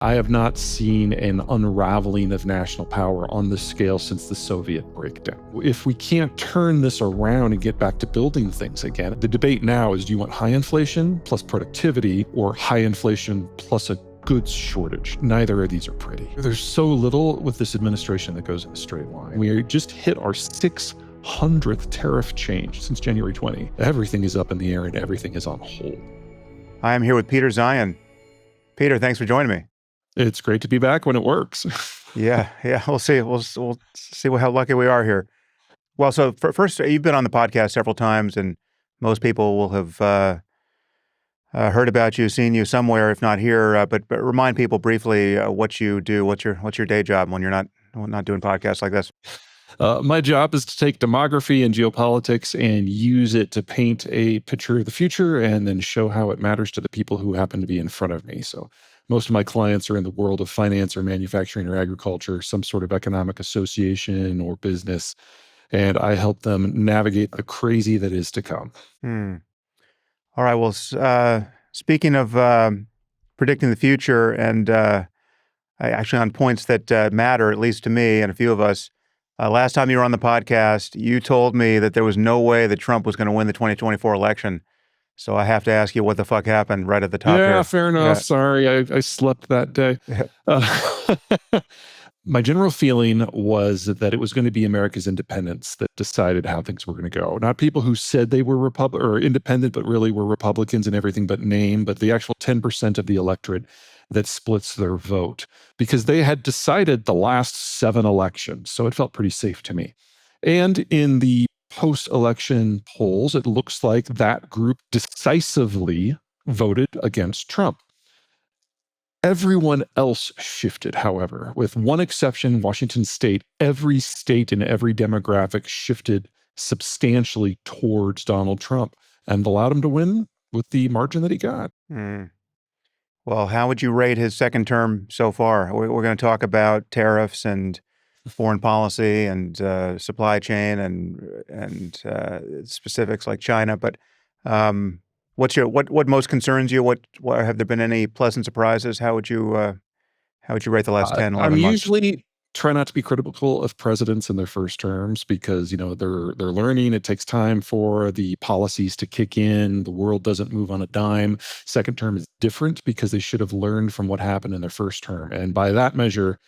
I have not seen an unraveling of national power on this scale since the Soviet breakdown. If we can't turn this around and get back to building things again, the debate now is, do you want high inflation plus productivity or high inflation plus a goods shortage? Neither of these are pretty. There's so little with this administration that goes in a straight line. We just hit our 600th tariff change since January 20. Everything is up in the air and everything is on hold. I am here with Peter Zeihan. Peter, thanks for joining me. It's great to be back when it works. Yeah. We'll see. We'll see how lucky we are here. Well, so first, you've been on the podcast several times, and most people will have heard about you, seen you somewhere, if not here. But remind people briefly what you do. What's your day job when you're not doing podcasts like this? My job is to take demography and geopolitics and use it to paint a picture of the future and then show how it matters to the people who happen to be in front of me. So most of my clients are in the world of finance or manufacturing or agriculture, some sort of economic association or business, and I help them navigate the crazy that is to come. All right. Well, speaking of predicting the future and actually on points that matter, at least to me and a few of us, last time you were on the podcast, you told me that there was no way that Trump was going to win the 2024 election. So I have to ask you what the fuck happened right at the top here. Yeah, fair enough. Yeah. Sorry, I slept that day. My general feeling was that it was going to be America's independents that decided how things were going to go. Not people who said they were independent, but really were Republicans and everything but name, but the actual 10% of the electorate that splits their vote, because they had decided the last 7 elections. So it felt pretty safe to me. And in the post-election polls, it looks like that group decisively voted against Trump. Everyone else shifted, however, with one exception, Washington State. Every state and every demographic shifted substantially towards Donald Trump and allowed him to win with the margin that he got. Well, how would you rate his second term so far? We're going to talk about tariffs and foreign policy and supply chain and specifics like China. But what most concerns you? What have there been any pleasant surprises? How would you rate the last 10, 11 months? I usually try not to be critical of presidents in their first terms because, they're learning. It takes time for the policies to kick in. The world doesn't move on a dime. Second term is different because they should have learned from what happened in their first term. And by that measure,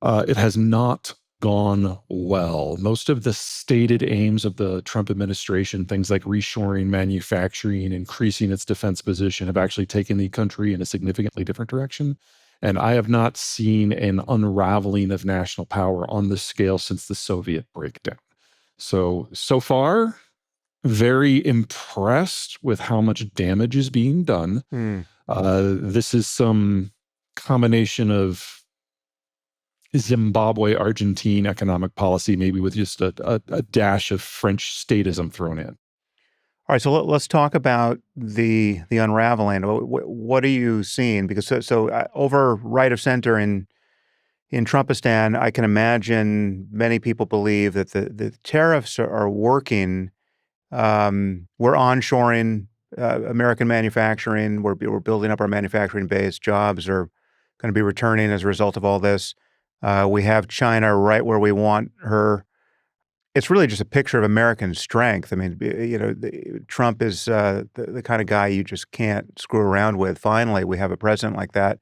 it has not gone well. Most of the stated aims of the Trump administration, things like reshoring manufacturing, increasing its defense position, have actually taken the country in a significantly different direction. And I have not seen an unraveling of national power on this scale since the Soviet breakdown. So far, very impressed with how much damage is being done. This is some combination of Zimbabwe, Argentine economic policy, maybe with just a dash of French statism thrown in. All right, so let's talk about the unraveling. What are you seeing? Because over right of center in Trumpistan, I can imagine many people believe that the tariffs are working. We're onshoring American manufacturing. We're building up our manufacturing base. Jobs are going to be returning as a result of all this. We have China right where we want her. It's really just a picture of American strength. I mean, Trump is the kind of guy you just can't screw around with. Finally, we have a president like that.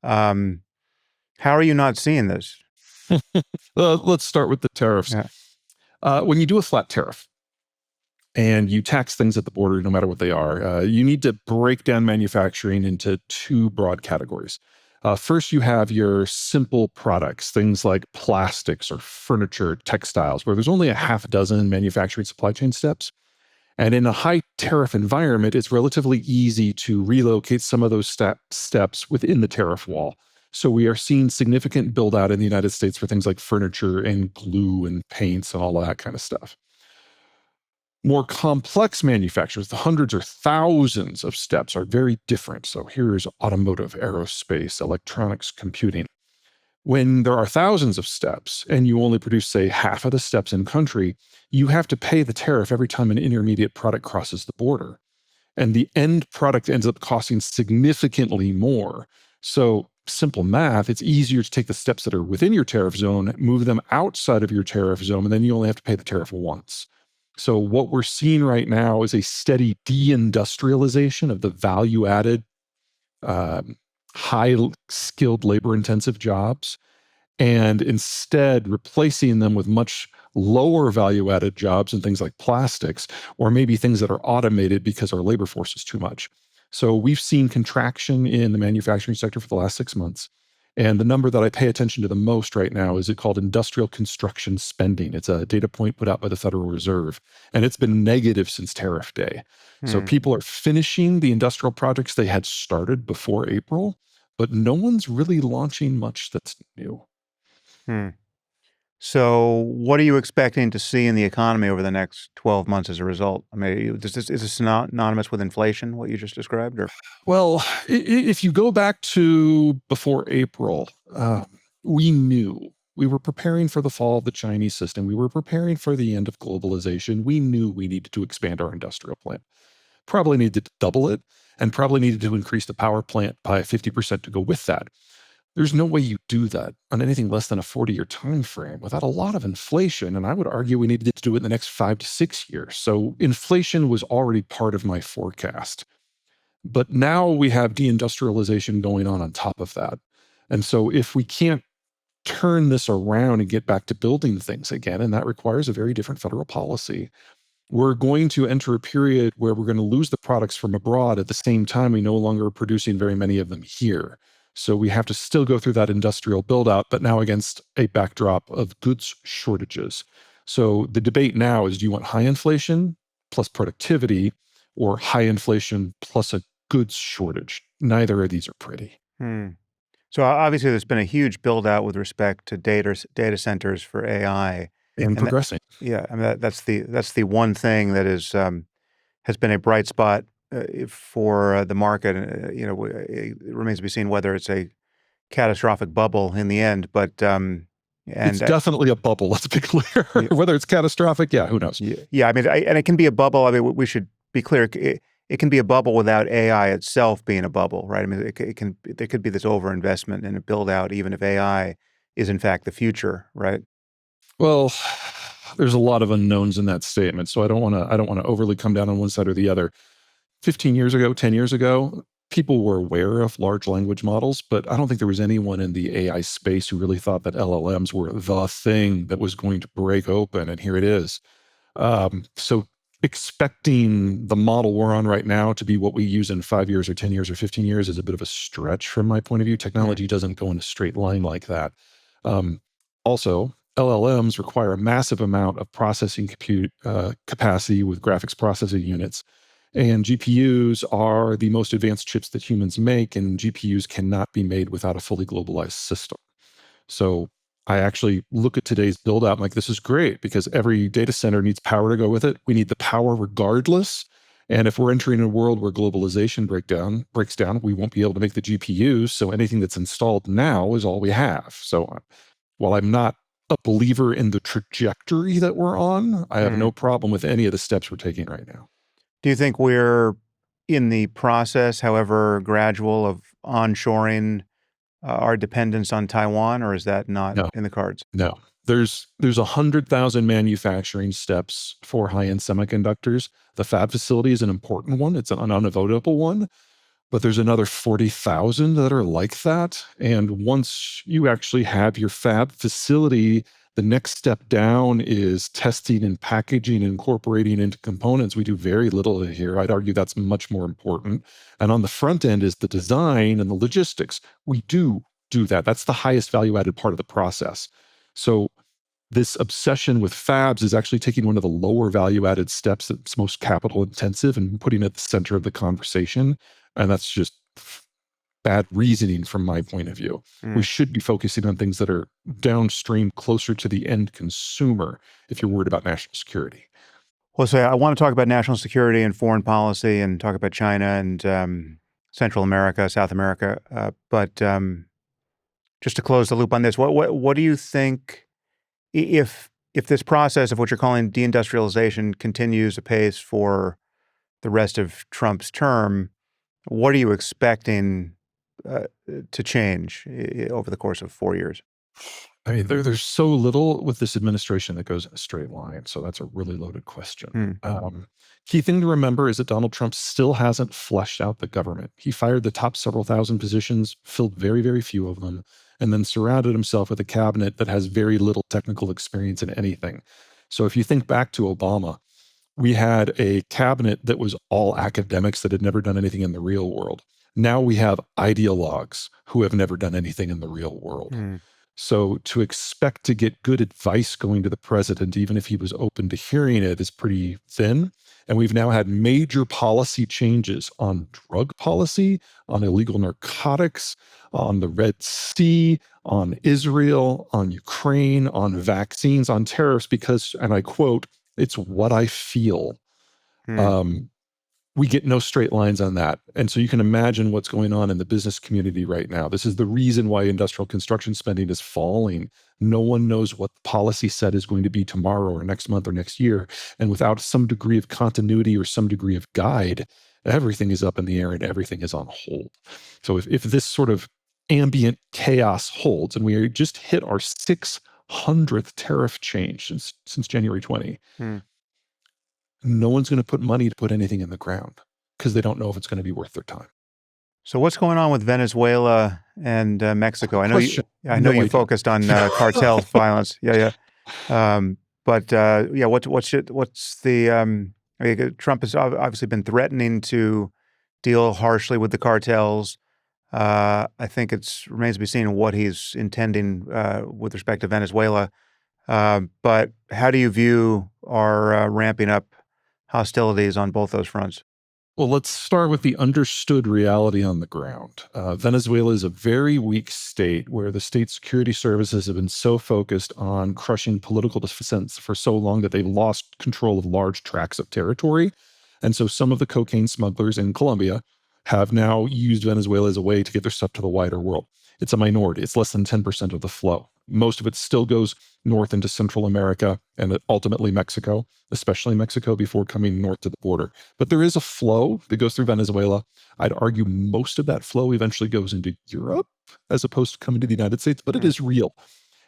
How are you not seeing this? Let's start with the tariffs. Yeah. When you do a flat tariff and you tax things at the border, no matter what they are, you need to break down manufacturing into 2 broad categories. First, you have your simple products, things like plastics or furniture, textiles, where there's only a half dozen manufacturing supply chain steps. And in a high tariff environment, it's relatively easy to relocate some of those steps within the tariff wall. So we are seeing significant build out in the United States for things like furniture and glue and paints and all that kind of stuff. More complex manufacturers, the hundreds or thousands of steps, are very different. So here's automotive, aerospace, electronics, computing. When there are thousands of steps and you only produce, say, half of the steps in country, you have to pay the tariff every time an intermediate product crosses the border. And the end product ends up costing significantly more. So simple math, it's easier to take the steps that are within your tariff zone, move them outside of your tariff zone, and then you only have to pay the tariff once. So what we're seeing right now is a steady deindustrialization of the value-added, high-skilled, labor-intensive jobs, and instead replacing them with much lower value-added jobs and things like plastics, or maybe things that are automated because our labor force is too much. So we've seen contraction in the manufacturing sector for the last 6 months. And the number that I pay attention to the most right now is called industrial construction spending. It's a data point put out by the Federal Reserve, and it's been negative since tariff day. So people are finishing the industrial projects they had started before April, but no one's really launching much that's new. Hmm. So what are you expecting to see in the economy over the next 12 months as a result? I mean, is this synonymous with inflation, what you just described? Or Well, if you go back to before April, we knew we were preparing for the fall of the Chinese system. We were preparing for the end of globalization. We knew we needed to expand our industrial plant, probably needed to double it, and probably needed to increase the power plant by 50% to go with that. There's no way you do that on anything less than a 40-year time frame without a lot of inflation, and I would argue we needed to do it in the next 5 to 6 years. So inflation was already part of my forecast. But now we have deindustrialization going on top of that. And so if we can't turn this around and get back to building things again, and that requires a very different federal policy, we're going to enter a period where we're going to lose the products from abroad at the same time we no longer are producing very many of them here. So we have to still go through that industrial build out, but now against a backdrop of goods shortages. So the debate now is, do you want high inflation plus productivity, or high inflation plus a goods shortage? Neither of these are pretty. Hmm. So obviously, there's been a huge build out with respect to data centers for AI, And and progressing. yeah, I mean that's the one thing that is has been a bright spot for the market. It remains to be seen whether it's a catastrophic bubble in the end. But It's and definitely a bubble, let's be clear. yeah, Whether it's catastrophic, yeah, who knows? yeah, I mean, and it can be a bubble. I mean, we should be clear. It can be a bubble without AI itself being a bubble, right? I mean, it can there could be this overinvestment and a build out, even if AI is in fact the future, right? Well, there's a lot of unknowns in that statement, so I don't want to overly come down on one side or the other. 15 years ago, 10 years ago, people were aware of large language models, but I don't think there was anyone in the AI space who really thought that LLMs were the thing that was going to break open, and here it is. So expecting the model we're on right now to be what we use in 5 years or 10 years or 15 years is a bit of a stretch from my point of view. Mm, Technology doesn't go in a straight line like that. Um, Also, LLMs require a massive amount of processing compute capacity with graphics processing units. And GPUs are the most advanced chips that humans make, and GPUs cannot be made without a fully globalized system. So I actually look at today's build out, like, this is great because every data center needs power to go with it. We need the power regardless. And if we're entering a world where globalization breaks down, we won't be able to make the GPUs. So anything that's installed now is all we have. So while I'm not a believer in the trajectory that we're on, I have mm. no problem with any of the steps we're taking right now. Do you think we're in the process, however gradual, of onshoring our dependence on Taiwan, or is that not No, in the cards? no. There's 100,000 manufacturing steps for high-end semiconductors. The fab facility is an important one. It's an unavoidable one. But there's another 40,000 that are like that. And once you actually have your fab facility, the next step down is testing and packaging and incorporating into components. We do very little here. I'd argue that's much more important. And on the front end is the design and the logistics. We do that. That's the highest value added part of the process. So this obsession with fabs is actually taking one of the lower value added steps that's most capital intensive and putting it at the center of the conversation. And that's just bad reasoning from my point of view. We Mm. should be focusing on things that are downstream, closer to the end consumer, if you're worried about national security. Well, so I want to talk about national security and foreign policy and talk about China and Central America, South America. But just to close the loop on this, what do you think if this process of what you're calling deindustrialization continues apace for the rest of Trump's term? What are you expecting to change over the course of 4 years? I mean, there's so little with this administration that goes in a straight line. So that's a really loaded question. Hmm. Key thing to remember is that Donald Trump still hasn't fleshed out the government. He fired the top several thousand positions, filled very, very few of them, and then surrounded himself with a cabinet that has very little technical experience in anything. So if you think back to Obama, we had a cabinet that was all academics that had never done anything in the real world. Now we have ideologues who have never done anything in the real world. Hmm. So to expect to get good advice going to the president, even if he was open to hearing it, is pretty thin. And we've now had major policy changes on drug policy, on illegal narcotics, on the Red Sea, on Israel, on Ukraine, on vaccines, on tariffs, because, and I quote, it's what I feel. Hmm. We get no straight lines on that. And so you can imagine what's going on in the business community right now. This is the reason why industrial construction spending is falling. No one knows what the policy set is going to be tomorrow or next month or next year. And without some degree of continuity or some degree of guide, everything is up in the air and everything is on hold. So if this sort of ambient chaos holds, and we just hit our 600th tariff change since January 20, Hmm. no one's going to put money to put anything in the ground because they don't know if it's going to be worth their time. So what's going on with Venezuela and Mexico? I know Question. I know No you idea. focused on cartel violence. Yeah, yeah. But yeah, what's the? I mean, Trump has obviously been threatening to deal harshly with the cartels. I think it remains to be seen what he's intending with respect to Venezuela. But how do you view our ramping up hostilities on both those fronts? Well, let's start with the understood reality on the ground. Venezuela is a very weak state where the state security services have been so focused on crushing political dissent for so long that they've lost control of large tracts of territory. And so some of the cocaine smugglers in Colombia have now used Venezuela as a way to get their stuff to the wider world. It's a minority. It's less than 10% of the flow. Most of it still goes north into Central America and ultimately Mexico, especially Mexico, before coming north to the border. But there is a flow that goes through Venezuela. I'd argue most of that flow eventually goes into Europe as opposed to coming to the United States, but it is real.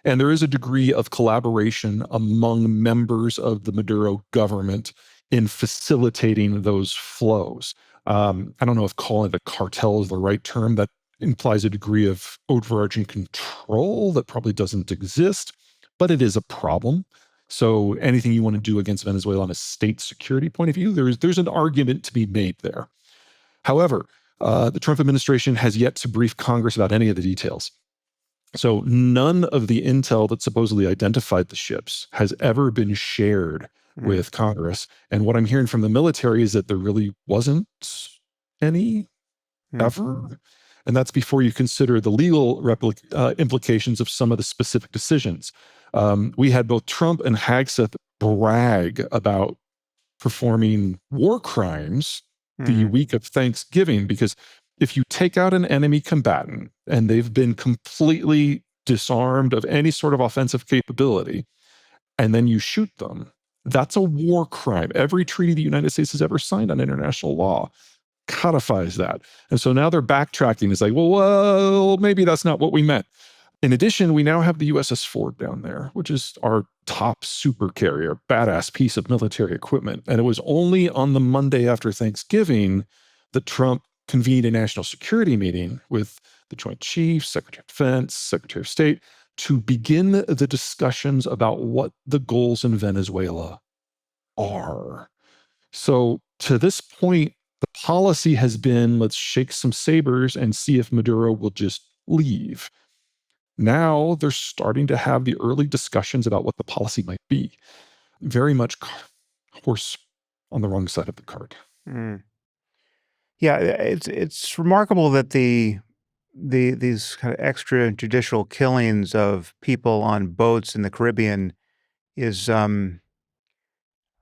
And there is a degree of collaboration among members of the Maduro government in facilitating those flows. I don't know if calling it a cartel is the right term. That implies a degree of overarching control that probably doesn't exist, but it is a problem. So anything you want to do against Venezuela on a state security point of view, there's an argument to be made there. However, the Trump administration has yet to brief Congress about any of the details. So none of the intel that supposedly identified the ships has ever been shared with Congress. And what I'm hearing from the military is that there really wasn't any ever. And that's before you consider the legal implications of some of the specific decisions. We had both Trump and Hegseth brag about performing war crimes the week of Thanksgiving, because if you take out an enemy combatant and they've been completely disarmed of any sort of offensive capability, and then you shoot them, that's a war crime. Every treaty the United States has ever signed on international law codifies that. And so now they're backtracking. It's like, well, maybe that's not what we meant. In addition, we now have the USS Ford down there, which is our top super carrier, badass piece of military equipment. And it was only on the Monday after Thanksgiving that Trump convened a national security meeting with the Joint Chiefs, Secretary of Defense, Secretary of State, to begin the discussions about what the goals in Venezuela are. So to this point, the policy has been, let's shake some sabers and see if Maduro will just leave. Now they're starting to have the early discussions about what the policy might be. Very much horse on the wrong side of the cart. Yeah, it's remarkable that these kind of extrajudicial killings of people on boats in the Caribbean is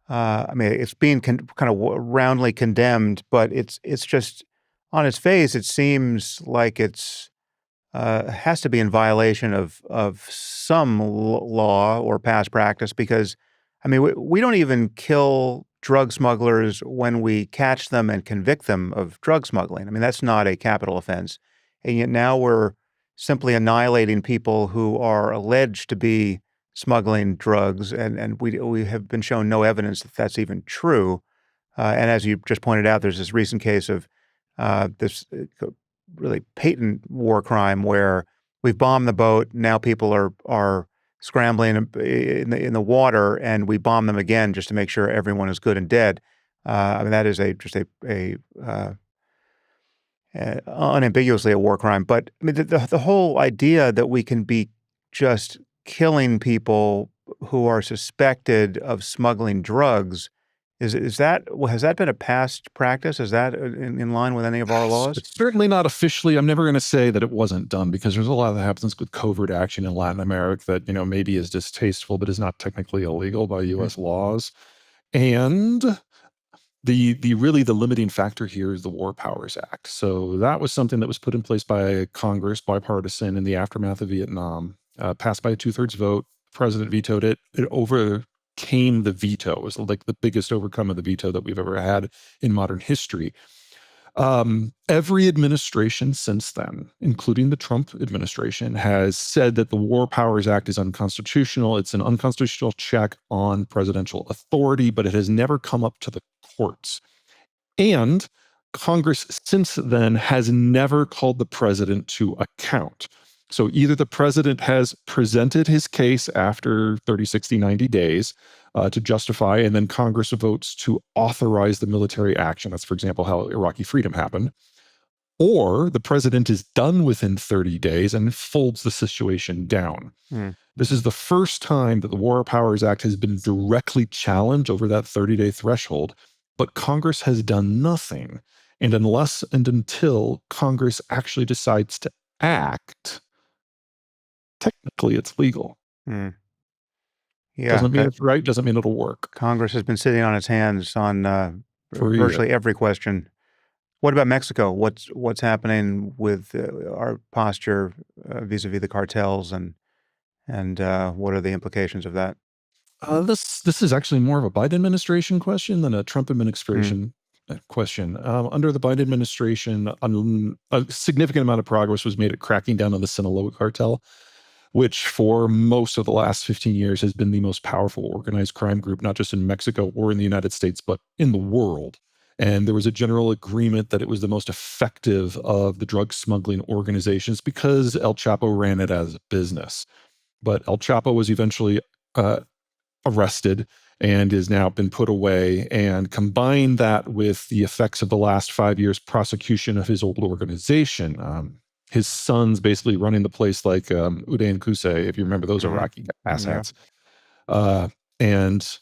I mean, it's being kind of roundly condemned, but it's just on its face, it seems like it's has to be in violation of some law or past practice because, I mean, we don't even kill drug smugglers when we catch them and convict them of drug smuggling. I mean, that's not a capital offense. and yet now we're simply annihilating people who are alleged to be smuggling drugs, and we have been shown no evidence that that's even true. And as you just pointed out, there's this recent case of this really patent war crime where we've bombed the boat. Now people are scrambling in the water, and we bomb them again just to make sure everyone is good and dead. I mean, that is just unambiguously a war crime. But I mean, the whole idea that we can be just killing people who are suspected of smuggling drugs is that has that been a past practice? Is that in line with any of our laws? It's certainly not officially. I'm never going to say that it wasn't done because there's a lot that happens with covert action in Latin America that, maybe is distasteful, but is not technically illegal by Mm, US laws. And the limiting factor here is the War Powers Act. So that was something that was put in place by Congress, bipartisan, in the aftermath of Vietnam, passed by a 2/3 vote. The president vetoed it. It overcame the veto. It was like the biggest overcome of the veto that we've ever had in modern history. Every administration since then, including the Trump administration, has said that the War Powers Act is unconstitutional. It's an unconstitutional check on presidential authority, but it has never come up to the courts. And Congress since then has never called the president to account. So either the president has presented his case after 30, 60, 90 days to justify, and then Congress votes to authorize the military action. That's, for example, how Iraqi freedom happened. Or the president is done within 30 days and folds the situation down. mm, This is the first time that the War Powers Act has been directly challenged over that 30-day threshold, but Congress has done nothing. And unless and until Congress actually decides to act, technically it's legal. mm. Yeah, Doesn't mean it's right, doesn't mean it'll work Congress has been sitting on its hands on for virtually every question. What about Mexico? What's happening with our posture vis-a-vis the cartels, and what are the implications of that? this is actually more of a Biden administration question than a Trump Mm, administration question. Under the Biden administration, a significant amount of progress was made at cracking down on the Sinaloa cartel, which for most of the last 15 years has been the most powerful organized crime group, not just in Mexico or in the United States, but in the world. And there was a general agreement that it was the most effective of the drug smuggling organizations because El Chapo ran it as a business. But El Chapo was eventually uh, arrested and is now been put away. And combine that with the effects of the last 5 years prosecution of his old organization. His son's basically running the place like Uday and Qusay, if you remember those mhm, Iraqi yeah. asshats. And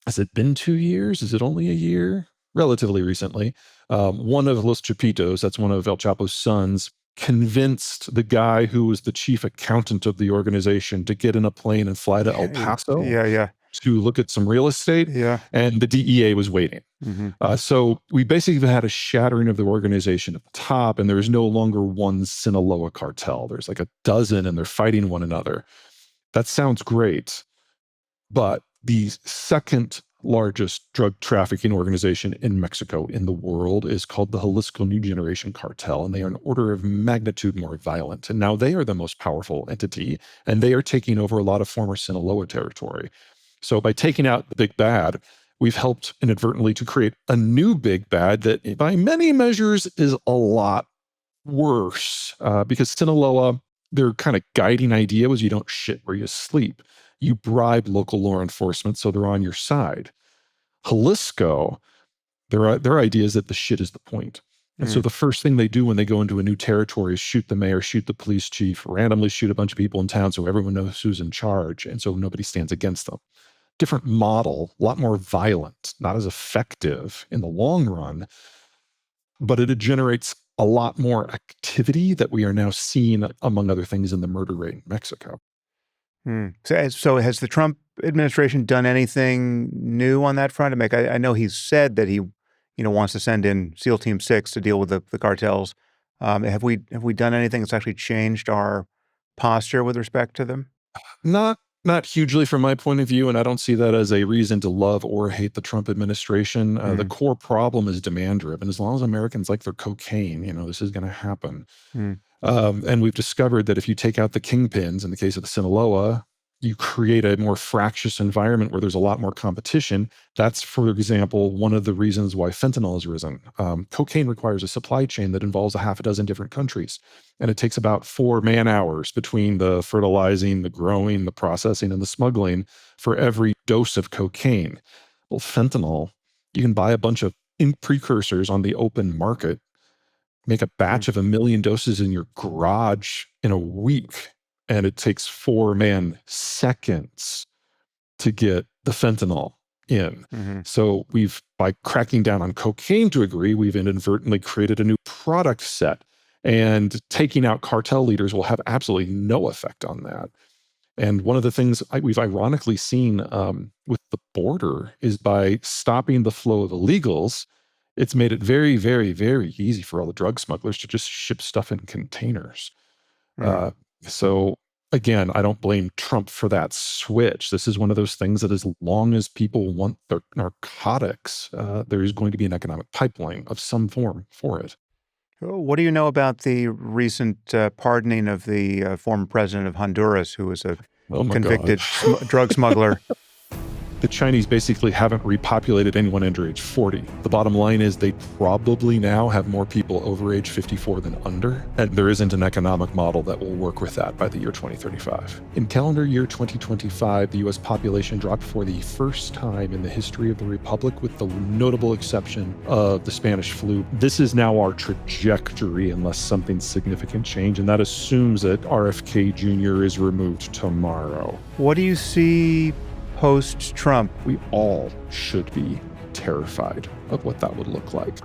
has it been 2 years? Is it only a year? Relatively recently. One of Los Chapitos, that's one of El Chapo's sons, convinced the guy who was the chief accountant of the organization to get in a plane and fly to El Paso Yeah, yeah, to look at some real estate, yeah. and the DEA was waiting. Mhm, So we basically had a shattering of the organization at the top, and there is no longer one Sinaloa cartel. There's like a dozen, and they're fighting one another. That sounds great, but the second largest drug trafficking organization in Mexico in the world is called the Jalisco New Generation Cartel, and they are an order of magnitude more violent. And now they are the most powerful entity, and they are taking over a lot of former Sinaloa territory. So by taking out the big bad, we've helped inadvertently to create a new big bad that, by many measures, is a lot worse because Sinaloa, their kind of guiding idea was you don't shit where you sleep. You bribe local law enforcement so they're on your side. Jalisco, their idea is that the shit is the point. And so mm, the first thing they do when they go into a new territory is shoot the mayor, shoot the police chief, randomly shoot a bunch of people in town so everyone knows who's in charge. And so nobody stands against them. Different model, a lot more violent, not as effective in the long run, but it generates a lot more activity that we are now seeing, among other things, in the murder rate in Mexico. mm. So has the Trump administration done anything new on that front? I know he's said that he, wants to send in SEAL Team 6 to deal with the cartels. Have we done anything that's actually changed our posture with respect to them? Not Not hugely from my point of view, and I don't see that as a reason to love or hate the Trump administration. The core problem is demand driven. As long as Americans like their cocaine, this is going to happen. And we've discovered that if you take out the kingpins, in the case of the Sinaloa, you create a more fractious environment where there's a lot more competition. That's, for example, one of the reasons why fentanyl has risen. Cocaine requires a supply chain that involves a half a dozen different countries. And it takes about 4 man-hours between the fertilizing, the growing, the processing, and the smuggling for every dose of cocaine. Well, fentanyl, you can buy a bunch of precursors on the open market, make a batch of 1 million doses in your garage in a week, and it takes 4 man-seconds to get the fentanyl in. So by cracking down on cocaine to a degree, we've inadvertently created a new product set, and taking out cartel leaders will have absolutely no effect on that. And one of the things we've ironically seen with the border is by stopping the flow of illegals, it's made it very, very, very easy for all the drug smugglers to just ship stuff in containers. So again, I don't blame Trump for that switch. This is one of those things that as long as people want their narcotics, there is going to be an economic pipeline of some form for it. What do you know about the recent pardoning of the former president of Honduras, who was a convicted drug smuggler? The Chinese basically haven't repopulated anyone under age 40. The bottom line is they probably now have more people over age 54 than under, and there isn't an economic model that will work with that by the year 2035. In calendar year 2025, the US population dropped for the first time in the history of the Republic, with the notable exception of the Spanish flu. This is now our trajectory unless something significant change, and that assumes that RFK Jr. is removed tomorrow. What do you see post-Trump? We all should be terrified of what that would look like.